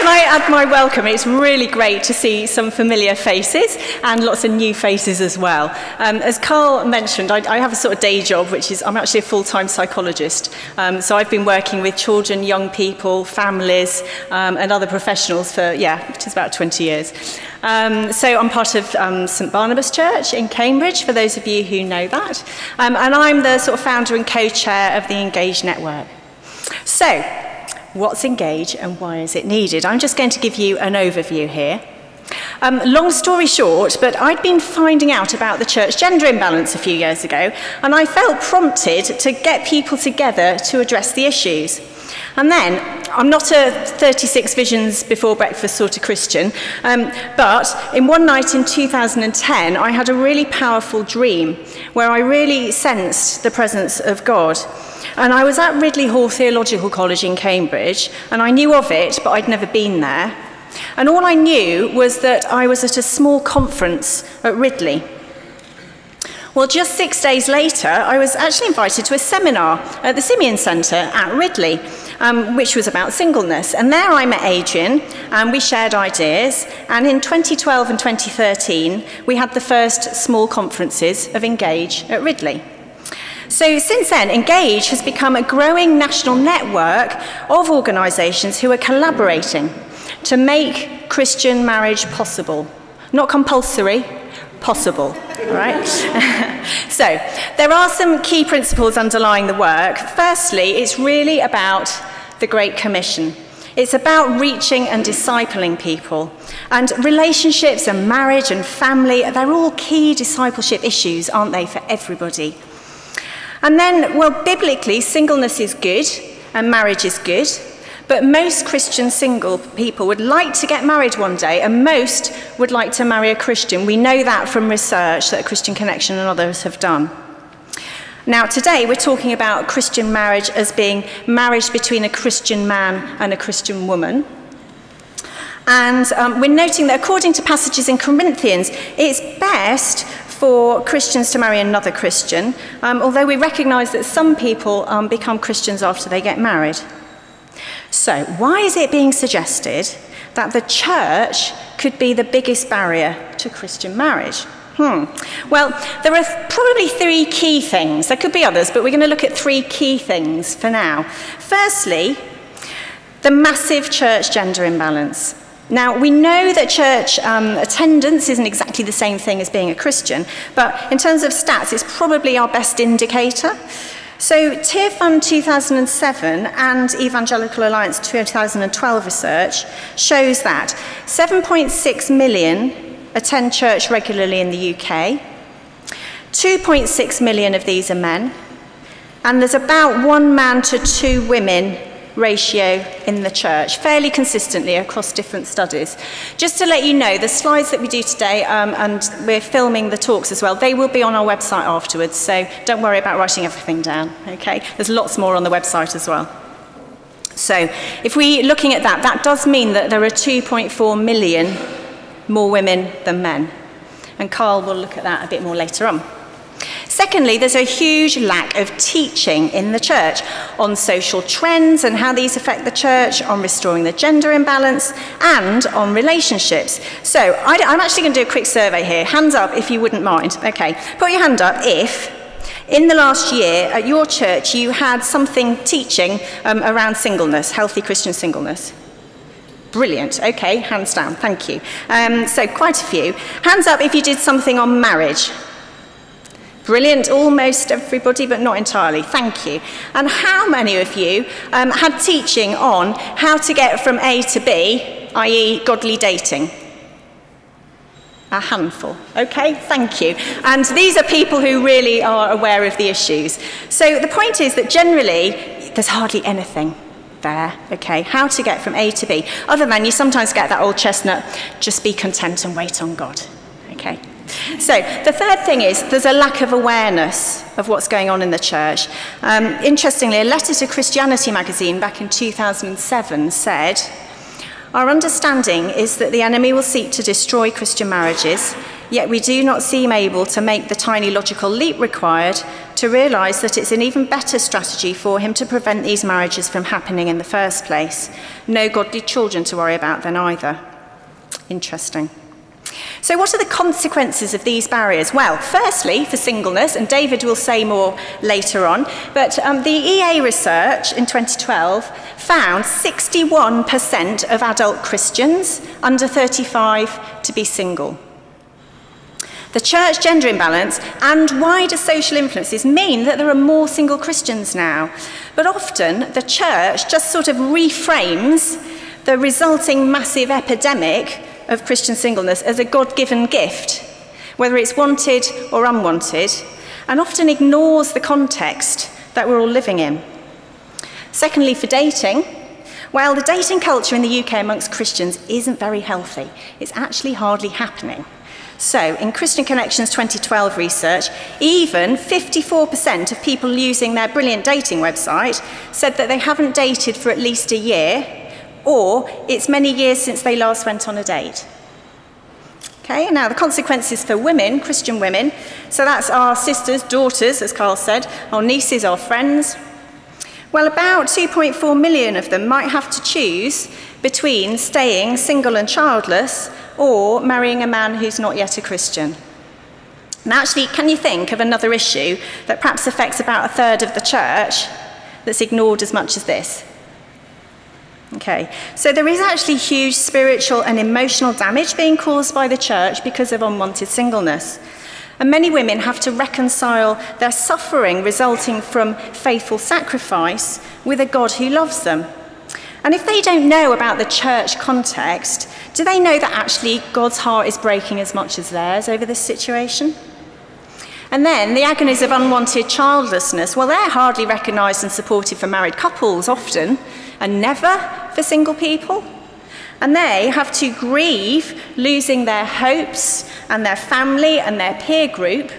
can I add my welcome? It's really great to see some familiar faces and lots of new faces as well. As Carl mentioned, I have a sort of day job, which is I'm actually a full-time psychologist. So I've been working with children, young people, families, and other professionals for, just about 20 years. So I'm part of St Barnabas Church in Cambridge, for those of you who know that. And I'm the sort of founder and co-chair of the Engage network. So, what's Engage and why is it needed? I'm just going to give you an overview here. Long story short, but I'd been finding out about the church gender imbalance a few years ago, and I felt prompted to get people together to address the issues. And then, I'm not a 36 visions before breakfast sort of Christian, but in one night in 2010, I had a really powerful dream where I really sensed the presence of God. And I was at Ridley Hall Theological College in Cambridge, and I knew of it, but I'd never been there. And all I knew was that I was at a small conference at Ridley. Well, just 6 days later, I was actually invited to a seminar at the Simeon Centre at Ridley, which was about singleness. And there I met Adrian, and we shared ideas. And in 2012 and 2013, we had the first small conferences of Engage at Ridley. So since then, Engage has become a growing national network of organisations who are collaborating to make Christian marriage possible. Not compulsory, possible, all right? So there are some key principles underlying the work. Firstly, it's really about the Great Commission. It's about reaching and discipling people. And relationships and marriage and family, they're all key discipleship issues, aren't they, for everybody? And then, well, biblically, singleness is good and marriage is good, but most Christian single people would like to get married one day, and most would like to marry a Christian. We know that from research that Christian Connection and others have done. Now, today we're talking about Christian marriage as being marriage between a Christian man and a Christian woman. And we're noting that according to passages in Corinthians, it's best for Christians to marry another Christian, although we recognise that some people become Christians after they get married. So, why is it being suggested that the church could be the biggest barrier to Christian marriage? Well, there are probably three key things. There could be others, but we're going to look at three key things for now. Firstly, the massive church gender imbalance. Now, we know that church attendance isn't exactly the same thing as being a Christian, but in terms of stats, it's probably our best indicator. So, Tear Fund 2007 and Evangelical Alliance 2012 research shows that 7.6 million attend church regularly in the UK, 2.6 million of these are men, and there's about 1 man to 2 women ratio in the church, fairly consistently across different studies. Just to let you know, the slides that we do today, and we're filming the talks as well, they will be on our website afterwards, so don't worry about writing everything down, okay? There's lots more on the website as well. So, if we're looking at that, that does mean that there are 2.4 million more women than men. And Carl will look at that a bit more later on. Secondly, there's a huge lack of teaching in the church on social trends and how these affect the church, on restoring the gender imbalance, and on relationships. So, I'm actually going to do a quick survey here. Hands up if you wouldn't mind. Okay, put your hand up if, in the last year, at your church, you had something teaching around singleness, healthy Christian singleness. Brilliant. Okay, hands down. Thank you. So, quite a few. Hands up if you did something on marriage. Brilliant, almost everybody, but not entirely. Thank you. And how many of you had teaching on how to get from A to B, i.e. godly dating? A handful. Okay, thank you. And these are people who really are aware of the issues. So the point is that generally, there's hardly anything there, okay, how to get from A to B, other than you sometimes get that old chestnut, just be content and wait on God, okay. So, the third thing is there's a lack of awareness of what's going on in the church. Interestingly, a letter to Christianity magazine back in 2007 said, "Our understanding is that the enemy will seek to destroy Christian marriages, yet we do not seem able to make the tiny logical leap required to realise that it's an even better strategy for him to prevent these marriages from happening in the first place. No godly children to worry about then either. Interesting. So what are the consequences of these barriers? Well, firstly, for singleness, and David will say more later on, but the EA research in 2012 found 61% of adult Christians under 35 to be single. The church gender imbalance and wider social influences mean that there are more single Christians now, but often the church just sort of reframes the resulting massive epidemic of Christian singleness as a God-given gift, whether it's wanted or unwanted, and often ignores the context that we're all living in. Secondly, for dating, well, the dating culture in the UK amongst Christians isn't very healthy. It's actually hardly happening. So, in Christian Connections 2012 research, even 54% of people using their brilliant dating website said that they haven't dated for at least a year, or it's many years since they last went on a date. Okay, now the consequences for women, Christian women, so that's our sisters, daughters, as Carl said, our nieces, our friends. Well, about 2.4 million of them might have to choose between staying single and childless or marrying a man who's not yet a Christian. And actually, can you think of another issue that perhaps affects about a third of the church that's ignored as much as this? Okay, so there is actually huge spiritual and emotional damage being caused by the church because of unwanted singleness. And many women have to reconcile their suffering resulting from faithful sacrifice with a God who loves them. And if they don't know about the church context, do they know that actually God's heart is breaking as much as theirs over this situation? And then the agonies of unwanted childlessness, well, they're hardly recognised and supported for married couples often, and never for single people. And they have to grieve losing their hopes and their family and their peer group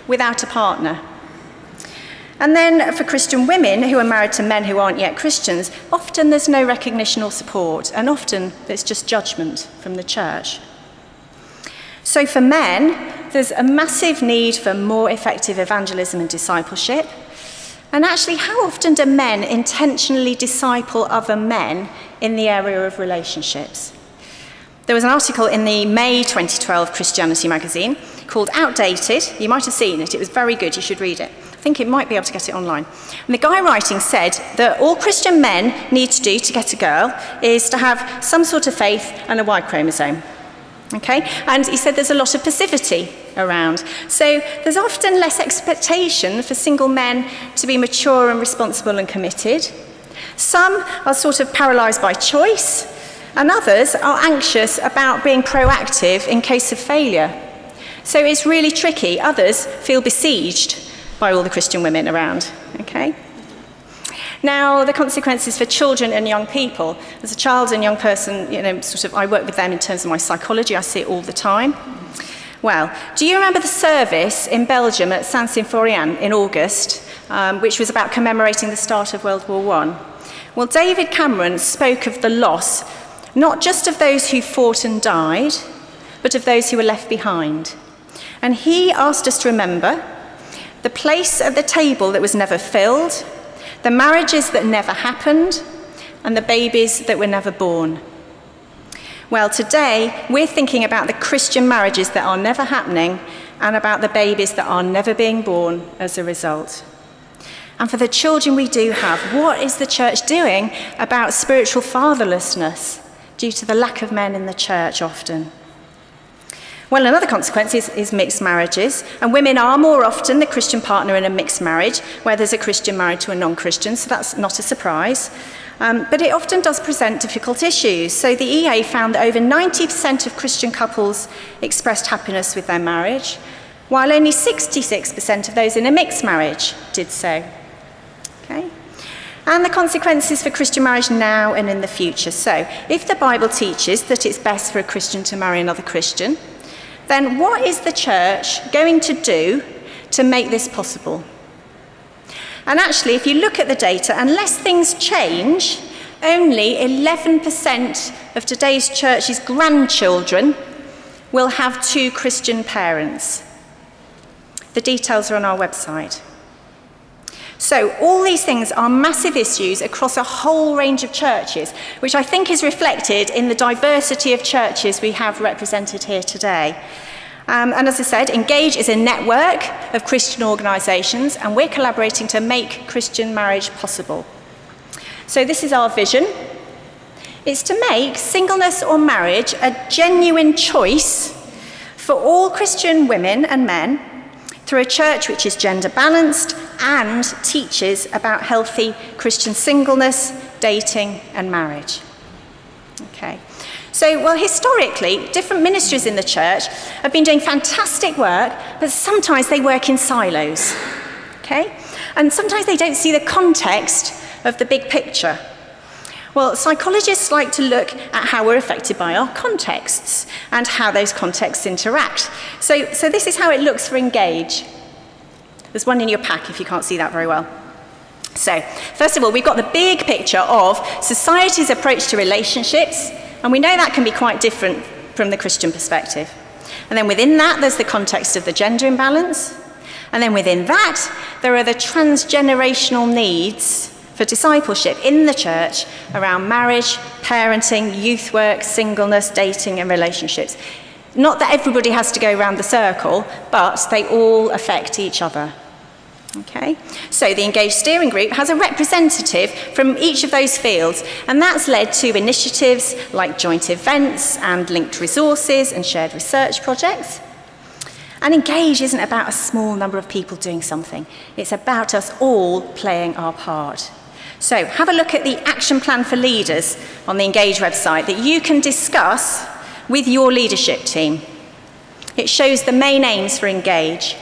without a partner. And then for Christian women who are married to men who aren't yet Christians, often there's no recognition or support, and often there's just judgment from the church. So for men, there's a massive need for more effective evangelism and discipleship. And actually, how often do men intentionally disciple other men in the area of relationships? There was an article in the May 2012 Christianity magazine called Outdated. You might have seen it. It was very good. You should read it. I think it might be able to get it online. And the guy writing said that all Christian men need to do to get a girl is to have some sort of faith and a Y chromosome. Okay? And he said there's a lot of passivity around. So there's often less expectation for single men to be mature and responsible and committed. Some are sort of paralysed by choice, and others are anxious about being proactive in case of failure. So it's really tricky. Others feel besieged by all the Christian women around. Okay? Now, the consequences for children and young people. As a child and young person, I work with them in terms of my psychology. I see it all the time. Well, do you remember the service in Belgium at Saint-Symphorien in August, which was about commemorating the start of World War I? Well, David Cameron spoke of the loss, not just of those who fought and died, but of those who were left behind. And he asked us to remember the place at the table that was never filled, the marriages that never happened, and the babies that were never born. Well, today we're thinking about the Christian marriages that are never happening and about the babies that are never being born as a result. And for the children we do have, what is the church doing about spiritual fatherlessness due to the lack of men in the church often? Well, another consequence is mixed marriages, and women are more often the Christian partner in a mixed marriage where there's a Christian married to a non-Christian, so that's not a surprise. But it often does present difficult issues. So the EA found that over 90% of Christian couples expressed happiness with their marriage, while only 66% of those in a mixed marriage did so. Okay? And the consequences for Christian marriage now and in the future. So if the Bible teaches that it's best for a Christian to marry another Christian, then what is the church going to do to make this possible? And actually, if you look at the data, unless things change, only 11% of today's church's grandchildren will have 2 Christian parents. The details are on our website. So all these things are massive issues across a whole range of churches, which I think is reflected in the diversity of churches we have represented here today. And as I said, Engage is a network of Christian organisations, and we're collaborating to make Christian marriage possible. So this is our vision. It's to make singleness or marriage a genuine choice for all Christian women and men through a church which is gender balanced and teaches about healthy Christian singleness, dating and marriage. Okay. So, well, historically, different ministries in the church have been doing fantastic work, but sometimes they work in silos. Okay? And sometimes they don't see the context of the big picture. Well, psychologists like to look at how we're affected by our contexts and how those contexts interact. So this is how it looks for Engage. There's one in your pack if you can't see that very well. So, first of all, we've got the big picture of society's approach to relationships, and we know that can be quite different from the Christian perspective. And then within that, there's the context of the gender imbalance. And then within that, there are the transgenerational needs for discipleship in the church around marriage, parenting, youth work, singleness, dating and relationships. Not that everybody has to go around the circle, but they all affect each other. Okay? So the Engage Steering Group has a representative from each of those fields, and that's led to initiatives like joint events and linked resources and shared research projects. And Engage isn't about a small number of people doing something. It's about us all playing our part. So have a look at the action plan for leaders on the Engage website that you can discuss with your leadership team. It shows the main aims for Engage.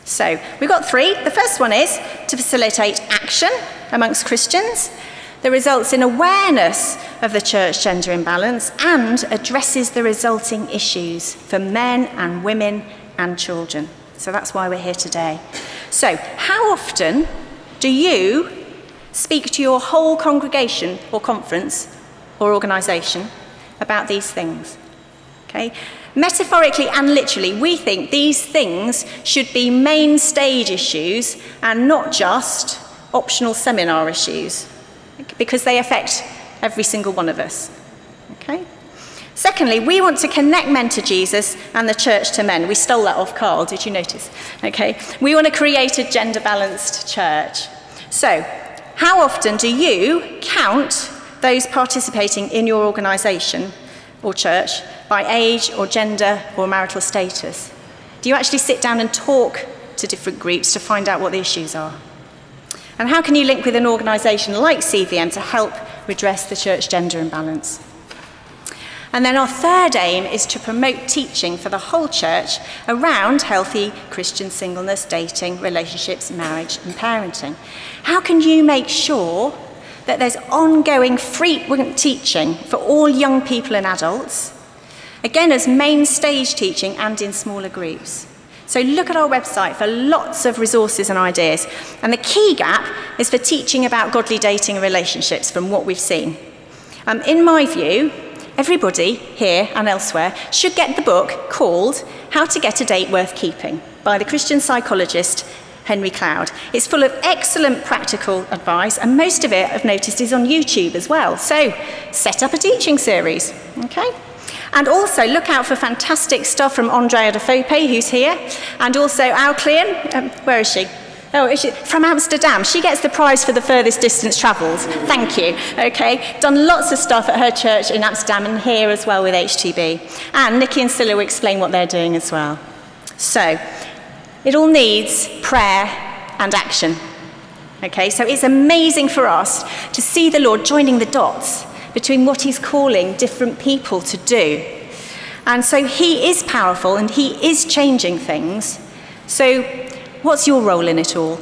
So we've got 3. The first one is to facilitate action amongst Christians that results in awareness of the church gender imbalance and addresses the resulting issues for men and women and children. So that's why we're here today. So how often do you speak to your whole congregation or conference or organisation about these things? Okay? Metaphorically and literally, we think these things should be main stage issues and not just optional seminar issues, because they affect every single one of us. Okay? Secondly, we want to connect men to Jesus and the church to men. We stole that off Carl, did you notice? Okay? We want to create a gender-balanced church. So, how often do you count those participating in your organisation or church by age or gender or marital status? Do you actually sit down and talk to different groups to find out what the issues are? And how can you link with an organisation like CVM to help redress the church gender imbalance? And then our third aim is to promote teaching for the whole church around healthy Christian singleness, dating, relationships, marriage and parenting. How can you make sure that there's ongoing frequent teaching for all young people and adults, again as main stage teaching and in smaller groups? So look at our website for lots of resources and ideas. And the key gap is for teaching about godly dating and relationships from what we've seen. In my view, everybody here and elsewhere should get the book called How to Get a Date Worth Keeping by the Christian psychologist Henry Cloud. It's full of excellent practical advice, and most of it, I've noticed, is on YouTube as well. So set up a teaching series, okay? And also look out for fantastic stuff from Andrea de Fope, who's here, and also Alclean. Where is she? Oh, is she? From Amsterdam. She gets the prize for the furthest distance travelled. Thank you. Okay, done lots of stuff at her church in Amsterdam and here as well with HTB. And Nikki and Scylla will explain what they're doing as well. So, it all needs prayer and action. Okay, so it's amazing for us to see the Lord joining the dots between what he's calling different people to do. And so he is powerful and he is changing things. So what's your role in it all?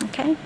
Okay.